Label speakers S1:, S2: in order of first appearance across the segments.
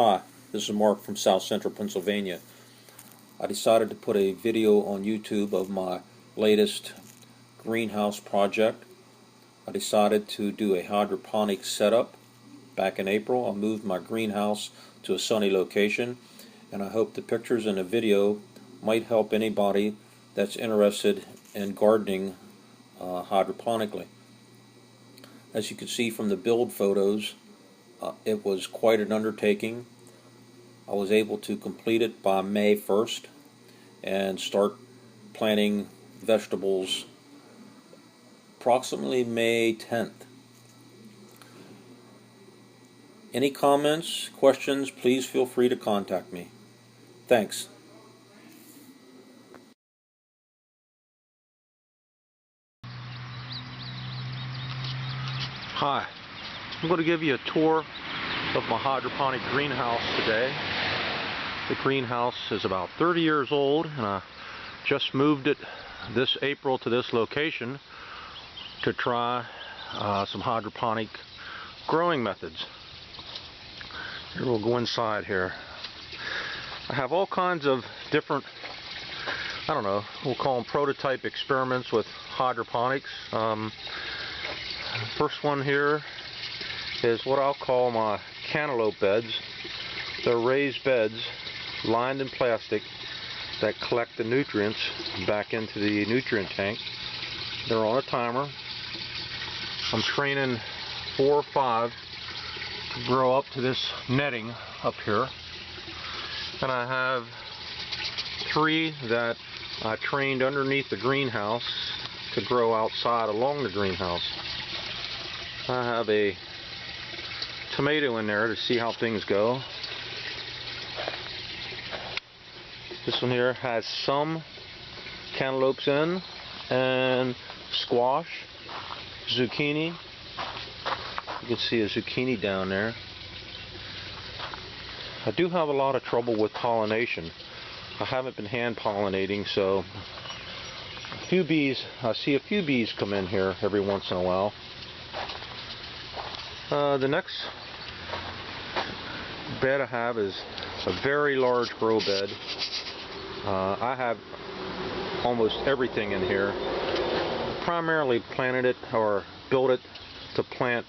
S1: Hi, this is Mark from South Central Pennsylvania. I decided to put a video on YouTube of my latest greenhouse project. I decided to do a hydroponic setup. Back in April, I moved my greenhouse to a sunny location, and I hope the pictures in the video might help anybody that's interested in gardening hydroponically. As you can see from the build photos, it was quite an undertaking. I was able to complete it by May 1st and start planting vegetables approximately May 10th. Any comments, questions, please feel free to contact me. Thanks.
S2: Hi, I'm going to give you a tour of my hydroponic greenhouse today. The greenhouse is about 30 years old, and I just moved it this April to this location to try some hydroponic growing methods. Here, we'll go inside here. I have all kinds of different, I don't know, we'll call them prototype experiments with hydroponics. First one here is what I'll call my cantaloupe beds. They're raised beds lined in plastic that collect the nutrients back into the nutrient tank. They're on a timer. I'm training 4 or 5 to grow up to this netting up here. And I have 3 that I trained underneath the greenhouse to grow outside along the greenhouse. I have a tomato in there to see how things go. This one here has some cantaloupes in, and squash, zucchini. You can see a zucchini down there. I do have a lot of trouble with pollination. I haven't been hand pollinating, so a few bees, I see a few bees come in here every once in a while. The next bed I have is a very large grow bed. I have almost everything in here. Primarily planted it or built it to plant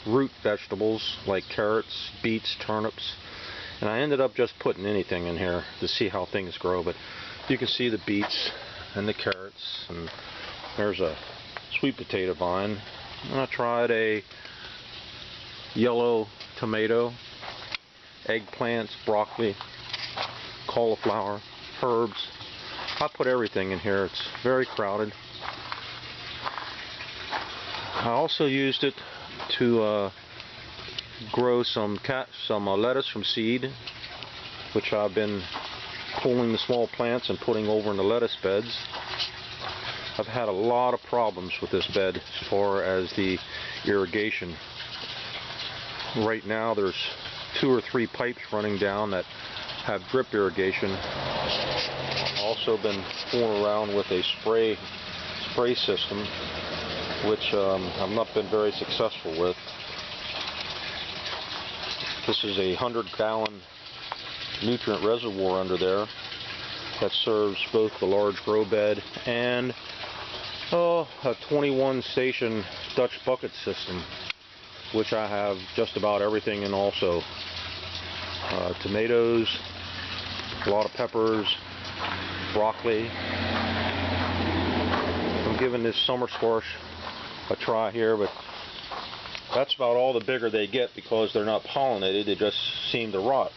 S2: root vegetables like carrots, beets, turnips, and I ended up just putting anything in here to see how things grow. But you can see the beets and the carrots, and there's a sweet potato vine, and I tried a yellow tomato, eggplants, broccoli, cauliflower, herbs. I put everything in here. It's very crowded. I also used it to grow some lettuce from seed, which I've been pulling the small plants and putting over in the lettuce beds. I've had a lot of problems with this bed as far as the irrigation. Right now there's 2 or 3 pipes running down that have drip irrigation. I've also been fooling around with a spray system, which I've not been very successful with. This is a 100-gallon nutrient reservoir under there that serves both the large grow bed and a 21-station Dutch bucket system, which I have just about everything in also. Tomatoes, a lot of peppers, broccoli. I'm giving this summer squash a try here, but that's about all the bigger they get because they're not pollinated. They just seem to rot.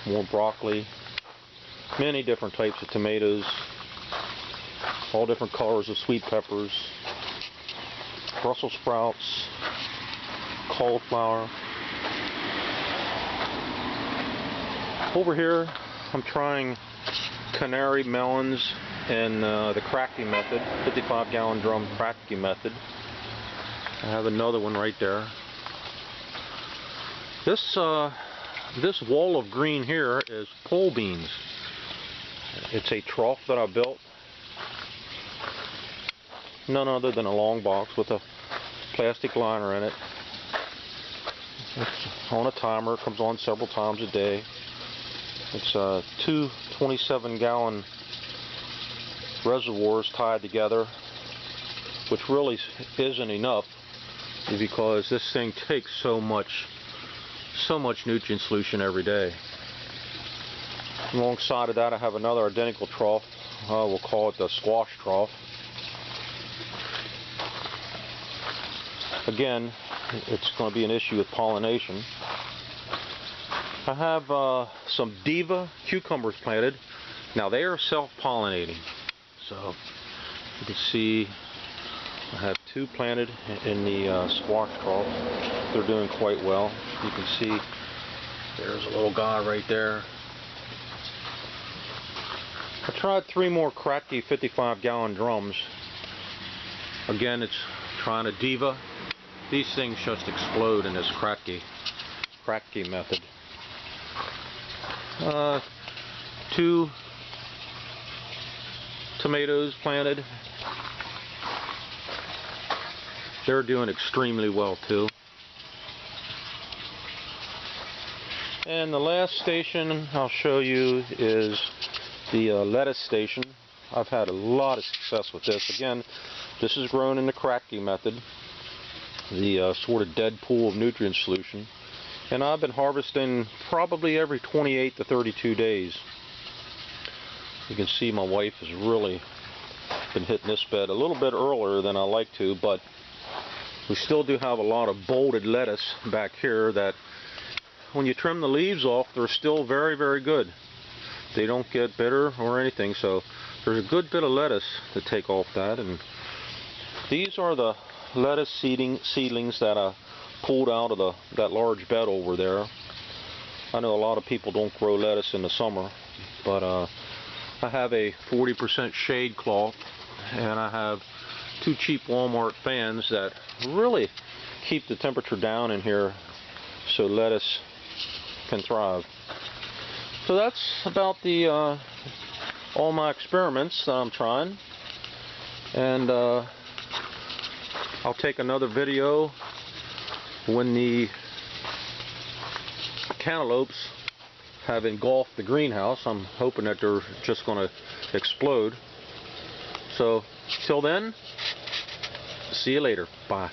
S2: More broccoli, many different types of tomatoes, all different colors of sweet peppers, Brussels sprouts, cauliflower. Over here I'm trying canary melons and the cracking method, 55-gallon drum cracking method. I have another one right there. This wall of green here is pole beans. It's a trough that I built. None other than a long box with a plastic liner in it. It's on a timer, it comes on several times a day. It's two 27-gallon reservoirs tied together, which really isn't enough because this thing takes so much nutrient solution every day. Alongside of that, I have another identical trough. We'll call it the squash trough. Again, it's going to be an issue with pollination. I have some Diva cucumbers planted. Now they are self-pollinating. So you can see I have two planted in the squash trough. They're doing quite well. You can see there's a little guy right there. I tried 3 more Kratky 55-gallon drums. Again, it's trying a Diva. These things just explode in this Kratky method. 2 tomatoes planted. They're doing extremely well too. And the last station I'll show you is the lettuce station. I've had a lot of success with this. Again, this is grown in the Kratky method, the sort of dead pool of nutrient solution. And I've been harvesting probably every 28 to 32 days. You can see my wife has really been hitting this bed a little bit earlier than I like to, but we still do have a lot of bolted lettuce back here that when you trim the leaves off, they're still very, very good. They don't get bitter or anything, so there's a good bit of lettuce to take off that. And these are the lettuce seedlings that I pulled out of that large bed over there. I know a lot of people don't grow lettuce in the summer, but I have a 40% shade cloth, and I have 2 cheap Walmart fans that really keep the temperature down in here so lettuce can thrive. So that's about the all my experiments that I'm trying, and I'll take another video when the cantaloupes have engulfed the greenhouse. I'm hoping that they're just going to explode. So till then, see you later. Bye.